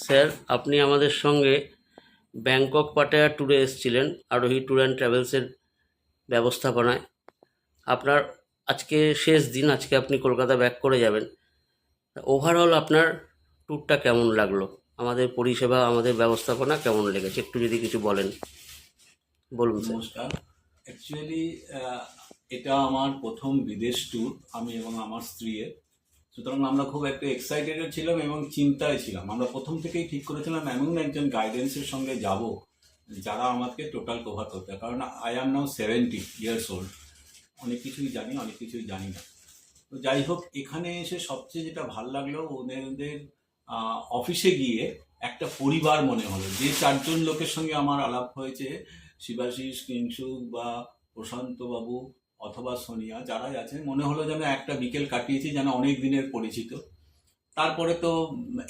Sir, আপনি আমাদের সঙ্গে ব্যাংকক পাটায়া ট্যুরে এসেছিলেন আরোহী ট্যুর অ্যান্ড ট্রাভেলসের ব্যবস্থাপনায়। আপনার আজকে শেষ দিন, আজকে আপনি কলকাতা ব্যাক করে যাবেন। ওভারঅল আপনার ট্যুরটা কেমন লাগলো? আমাদের পরিষেবা, আমাদের ব্যবস্থাপনা কেমন লেগেছে, একটু যদি কিছু বলেন। বলুন স্যার। নমস্কার। অ্যাকচুয়ালি এটা আমার প্রথম বিদেশ ট্যুর, আমি এবং আমার স্ত্রীর। সুতরাং আমরা খুব একটা এক্সাইটেড ছিলাম এবং চিন্তায় ছিলাম। আমরা প্রথম থেকেই ঠিক করেছিলাম এমন একজন গাইডেন্সের সঙ্গে যাব যারা আমাকে টোটাল কভার করতে, কারণ I am now 70 years old। অনেক কিছুই জানি, অনেক কিছুই জানি না। তো যাই হোক, এখানে এসে সবচেয়ে যেটা ভাল লাগলো, ওদের অফিসে গিয়ে একটা পরিবার মনে হলো। যে চারজন লোকের সঙ্গে আমার আলাপ হয়েছে, শিবাশিস, কিংসুক বা প্রশান্ত বাবু অথবা সোনিয়া, যারাই আছেন, মনে হলো যেন একটা বিকেল কাটিয়েছি, যেন অনেক দিনের পরিচিত। তারপরে তো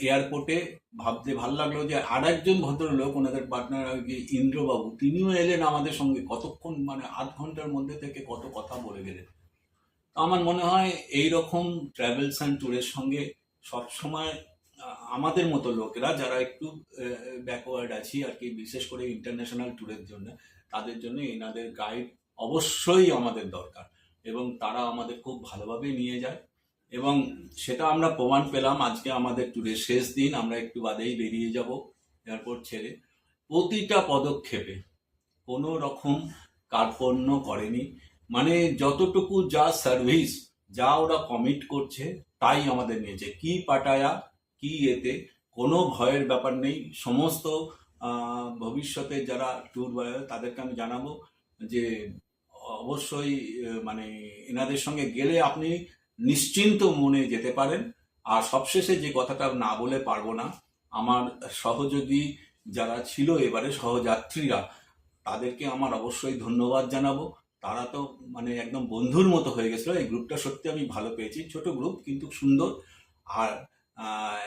এয়ারপোর্টে ভাবতে ভাল লাগলো যে আর একজন ভদ্রলোক, ওনাদের পার্টনার আর কি, ইন্দ্রবাবু, তিনিও এলেন আমাদের সঙ্গে। কতক্ষণ, মানে আধ ঘন্টার মধ্যে থেকে কত কথা বলে গেলেন। আমার মনে হয় এই রকম ট্রাভেলস অ্যান্ড ট্যুরের সঙ্গে সবসময় আমাদের মতো লোকেরা যারা একটু ব্যাকওয়ার্ড আছি আর কি, বিশেষ করে ইন্টারন্যাশনাল ট্যুরের জন্য, তাদের জন্য এনাদের গাইড অবশ্যই আমাদের দরকার। এবং তারা আমাদের খুব ভালোভাবে নিয়ে যায়, এবং সেটা আমরা প্রমাণ পেলাম। আজকে আমাদের ট্যুরের শেষ দিন, আমরা একটু বাদেই বেরিয়ে যাব এয়ারপোর্ট ছেড়ে। প্রতিটা পদক্ষেপে কোনো রকম কার্পণ্য করেনি। মানে যতটুকু যা সার্ভিস, যা ওরা কমিট করছে, তাই আমাদের নিয়েছে। কি পাটায়া, কি এতে কোনো ভয়ের ব্যাপার নেই। সমস্ত ভবিষ্যতে যারা ট্যুর তাদেরকে আমি জানাবো যে অবশ্যই মানে এনাদের সঙ্গে গেলে আপনি নিশ্চিন্ত মনে যেতে পারেন। আর সবশেষে যে কথাটা না বলে পারবো না, আমার সহযোগী যারা ছিল এবারে, সহযাত্রীরা, তাদেরকে আমার অবশ্যই ধন্যবাদ জানাবো। তারা তো মানে একদম বন্ধুর মতো হয়ে গেছিল। এই গ্রুপটা সত্যি আমি ভালো পেয়েছি, ছোট গ্রুপ কিন্তু সুন্দর। আর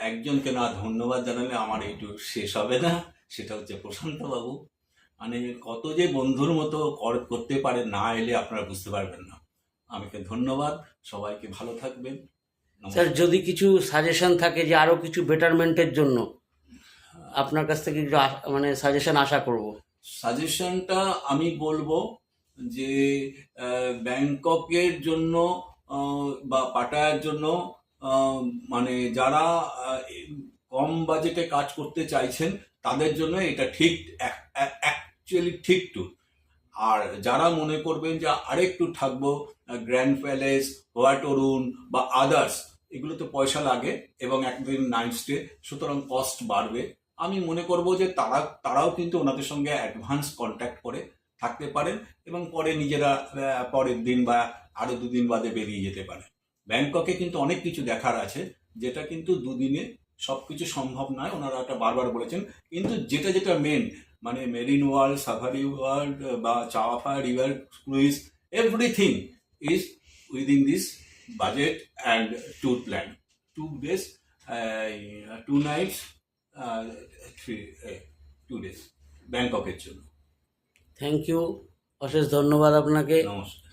একজনকে না ধন্যবাদ জানালে আমার এই ট্যুর শেষ হবে না, সেটা হচ্ছে প্রশান্ত বাবু। মানে কত যে বন্ধুর মতো করতে পারে, না এলে আপনারা বুঝতে পারবেন না। আমাকে ধন্যবাদ। সবাইকে ভালো থাকবেন। স্যার, নমস্কার। যদি কিছু সাজেশন থাকে যে আরও কিছু বেটারমেন্টের জন্য, আপনার কাছ থেকে কিছু মানে সাজেশন আশা করব। সাজেশনটা আমি বলবো যে ব্যাংককের জন্য বা পাটায়ার জন্য, মানে যারা কম বাজেটে কাজ করতে চাইছেন, তাদের জন্য এটা ঠিক, অ্যাকচুয়ালি ঠিক ট্যুর। আর যারা মনে করবেন যে আরেকটু থাকবো, গ্র্যান্ড প্যালেস, হোয়াট অরুণ বা আদার্স, এগুলোতে পয়সা লাগে এবং একদিন নাইট স্টে, সুতরাং কস্ট বাড়বে। আমি মনে করব যে তারাও কিন্তু ওনাদের সঙ্গে অ্যাডভান্স কন্ট্যাক্ট করে থাকতে পারেন, এবং পরে নিজেরা পরের দিন বা আরো দুদিন বাদে বেরিয়ে যেতে পারে। ব্যাংককে কিন্তু অনেক কিছু দেখার আছে, যেটা কিন্তু দুদিনে সবকিছু সম্ভব নয়, ওনারা এটা বারবার বলেছেন। কিন্তু যেটা যেটা মেন, মানে মেরিন ওয়ার্ল্ড, সাফারি ওয়ার্ল্ড বা Chao Phraya river cruise, everything is within this budget and tour plan. 2 days, 2 nights, 2 days ব্যাংককের জন্য। থ্যাংক ইউ, অশেষ ধন্যবাদ আপনাকে। নমস্কার।